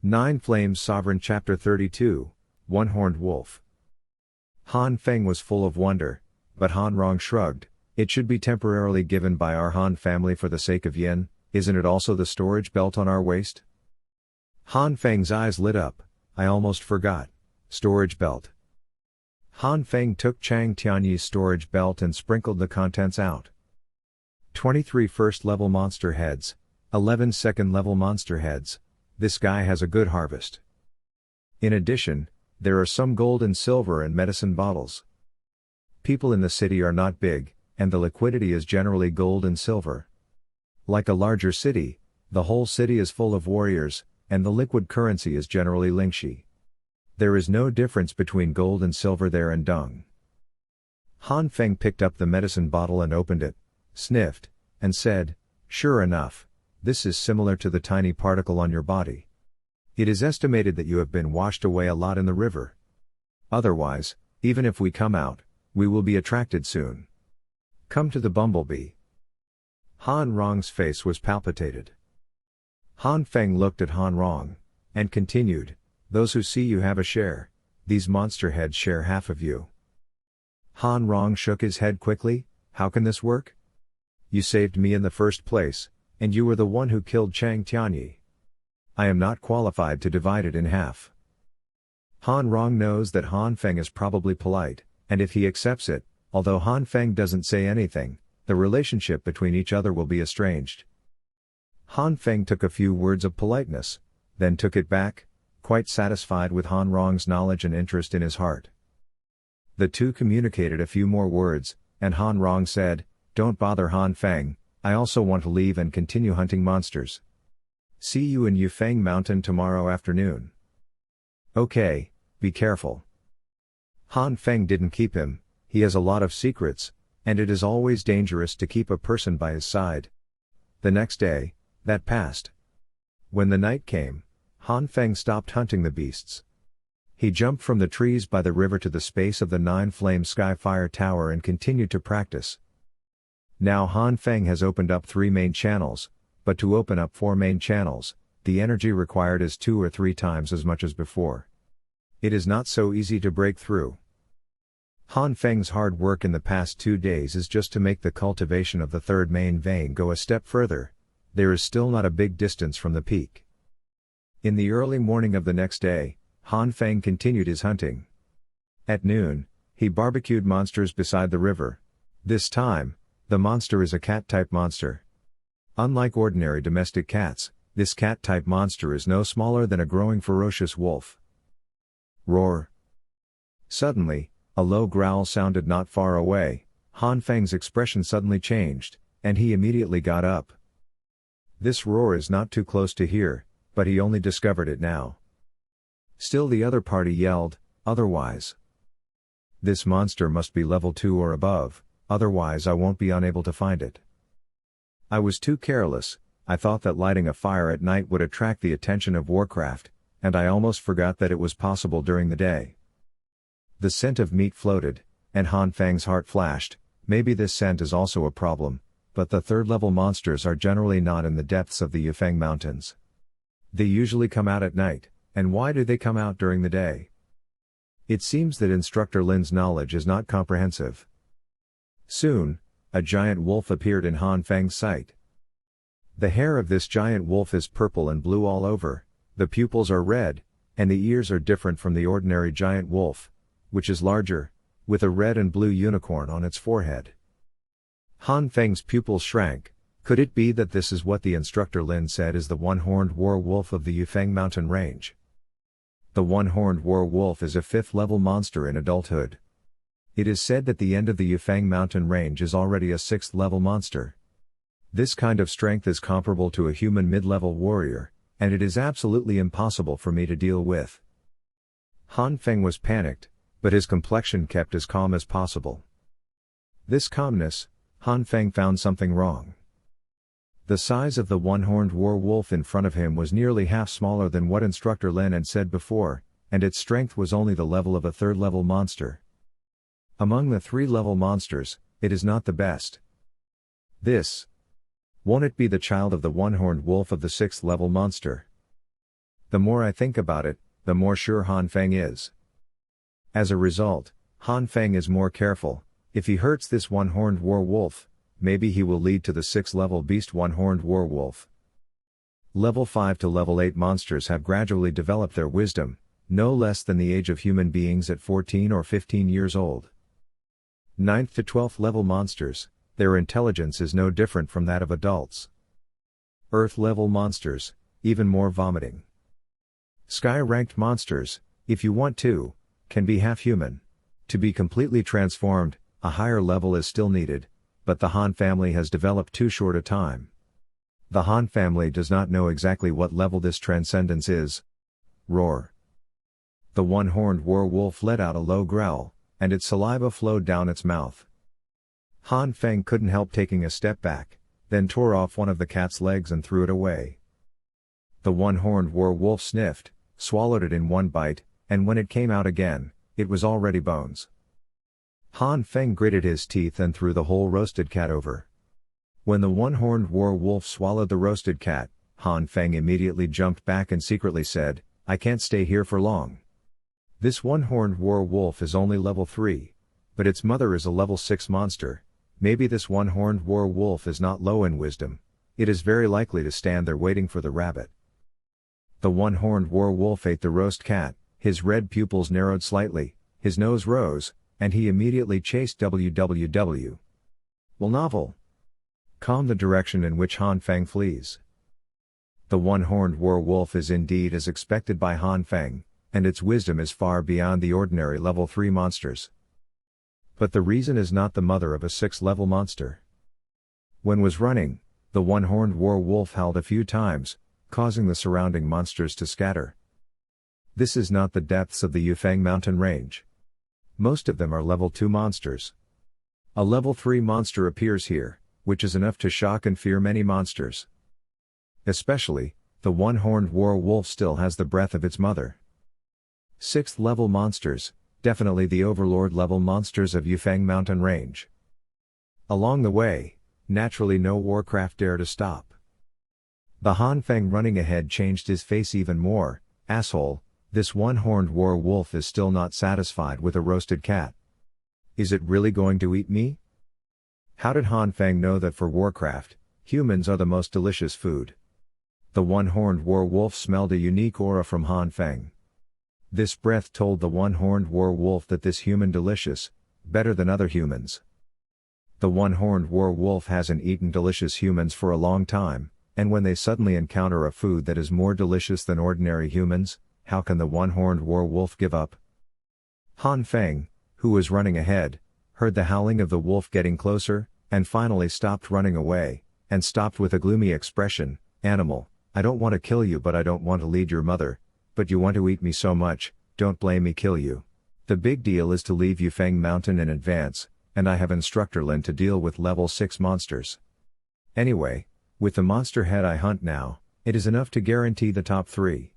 Nine Flames Sovereign Chapter 32, One-Horned Wolf. Han Feng was full of wonder, but Han Rong shrugged. It should be temporarily given by our Han family for the sake of Yin, isn't it also the storage belt on our waist? Han Feng's eyes lit up. I almost forgot. Storage belt. Han Feng took Chang Tianyi's storage belt and sprinkled the contents out. 23 first-level monster heads, 11 second-level monster heads. This guy has a good harvest. In addition, there are some gold and silver and medicine bottles. People in the city are not big, and the liquidity is generally gold and silver. Like a larger city, the whole city is full of warriors, and the liquid currency is generally lingxi. There is no difference between gold and silver there and dung. Han Feng picked up the medicine bottle and opened it, sniffed, and said, "Sure enough, this is similar to the tiny particle on your body. It is estimated that you have been washed away a lot in the river. Otherwise, even if we come out, we will be attracted soon. Come to the bumblebee." Han Rong's face was palpitated. Han Feng looked at Han Rong, and continued, "Those who see you have a share, these monster heads share half of you." Han Rong shook his head quickly. "How can this work? You saved me in the first place, and you were the one who killed Chang Tianyi. I am not qualified to divide it in half." Han Rong knows that Han Feng is probably polite, and if he accepts it, although Han Feng doesn't say anything, the relationship between each other will be estranged. Han Feng took a few words of politeness, then took it back, quite satisfied with Han Rong's knowledge and interest in his heart. The two communicated a few more words, and Han Rong said, "Don't bother Han Feng, I also want to leave and continue hunting monsters. See you in Yufeng Mountain tomorrow afternoon." "Okay, be careful." Han Feng didn't keep him. He has a lot of secrets, and it is always dangerous to keep a person by his side. The next day, that passed. When the night came, Han Feng stopped hunting the beasts. He jumped from the trees by the river to the space of the Nine-Flame Skyfire Tower and continued to practice. Now Han Feng has opened up 3 main channels, but to open up 4 main channels, the energy required is 2 or 3 times as much as before. It is not so easy to break through. Han Feng's hard work in the past 2 days is just to make the cultivation of the 3rd main vein go a step further. There is still not a big distance from the peak. In the early morning of the next day, Han Feng continued his hunting. At noon, he barbecued monsters beside the river. This time, the monster is a cat-type monster. Unlike ordinary domestic cats, this cat-type monster is no smaller than a growing ferocious wolf. Roar! Suddenly, a low growl sounded not far away. Han Feng's expression suddenly changed, and he immediately got up. This roar is not too close to hear, but he only discovered it now. Still the other party yelled, "Otherwise. This monster must be level 2 or above, otherwise I won't be unable to find it." I was too careless. I thought that lighting a fire at night would attract the attention of Warcraft, and I almost forgot that it was possible during the day. The scent of meat floated, and Han Feng's heart flashed. Maybe this scent is also a problem, but the 3rd-level monsters are generally not in the depths of the Yufeng Mountains. They usually come out at night, and why do they come out during the day? It seems that Instructor Lin's knowledge is not comprehensive. Soon, a giant wolf appeared in Han Feng's sight. The hair of this giant wolf is purple and blue all over, the pupils are red, and the ears are different from the ordinary giant wolf, which is larger, with a red and blue unicorn on its forehead. Han Feng's pupils shrank. Could it be that this is what the Instructor Lin said is the one-horned war wolf of the Yufeng Mountain range? The one-horned war wolf is a 5th-level monster in adulthood. It is said that the end of the Yufeng Mountain range is already a 6th-level monster. This kind of strength is comparable to a human mid-level warrior, and it is absolutely impossible for me to deal with. Han Feng was panicked, but his complexion kept as calm as possible. This calmness, Han Feng found something wrong. The size of the one-horned war wolf in front of him was nearly half smaller than what Instructor Lin had said before, and its strength was only the level of a 3rd-level monster. Among the 3-level monsters, it is not the best. Won't it be the child of the one-horned wolf of the 6th-level monster? The more I think about it, the more sure Han Feng is. As a result, Han Feng is more careful. If he hurts this one-horned werewolf, maybe he will lead to the 6th-level beast one-horned werewolf. Level 5 to level 8 monsters have gradually developed their wisdom, no less than the age of human beings at 14 or 15 years old. 9th to 12th level monsters, their intelligence is no different from that of adults. Earth-level monsters, even more vomiting. Sky-ranked monsters, if you want to, can be half-human. To be completely transformed, a higher level is still needed, but the Han family has developed too short a time. The Han family does not know exactly what level this transcendence is. Roar. The one-horned werewolf let out a low growl, and its saliva flowed down its mouth. Han Feng couldn't help taking a step back, then tore off one of the cat's legs and threw it away. The one-horned werewolf sniffed, swallowed it in one bite, and when it came out again, it was already bones. Han Feng gritted his teeth and threw the whole roasted cat over. When the one-horned werewolf swallowed the roasted cat, Han Feng immediately jumped back and secretly said, "I can't stay here for long." This one-horned werewolf is only level 3, but its mother is a level 6 monster. Maybe this one-horned werewolf is not low in wisdom. It is very likely to stand there waiting for the rabbit. The one-horned werewolf ate the roast cat, his red pupils narrowed slightly, his nose rose, and he immediately chased WWW. Well, novel. Calm the direction in which Han Feng flees. The one-horned werewolf is indeed as expected by Han Feng, and its wisdom is far beyond the ordinary level 3 monsters. But the reason is not the mother of a 6th-level monster. When was running, the one-horned werewolf howled a few times, causing the surrounding monsters to scatter. This is not the depths of the Yufeng mountain range. Most of them are level 2 monsters. A level 3 monster appears here, which is enough to shock and fear many monsters. Especially, the one-horned werewolf still has the breath of its mother. 6th-level monsters, definitely the overlord-level monsters of Yufeng mountain range. Along the way, naturally no Warcraft dare to stop. The Han Feng running ahead changed his face even more. Asshole, this one-horned werewolf is still not satisfied with a roasted cat. Is it really going to eat me? How did Han Feng know that for Warcraft, humans are the most delicious food? The one-horned werewolf smelled a unique aura from Han Feng. This breath told the one-horned werewolf that this human delicious, better than other humans. The one-horned werewolf hasn't eaten delicious humans for a long time, and when they suddenly encounter a food that is more delicious than ordinary humans, how can the one-horned werewolf give up? Han Feng, who was running ahead, heard the howling of the wolf getting closer, and finally stopped running away, and stopped with a gloomy expression. "Animal, I don't want to kill you, but I don't want to lead your mother, but you want to eat me so much, don't blame me, kill you. The big deal is to leave Yufeng Mountain in advance, and I have instructor Lin to deal with level 6 monsters. Anyway, with the monster head I hunt now, it is enough to guarantee the top 3.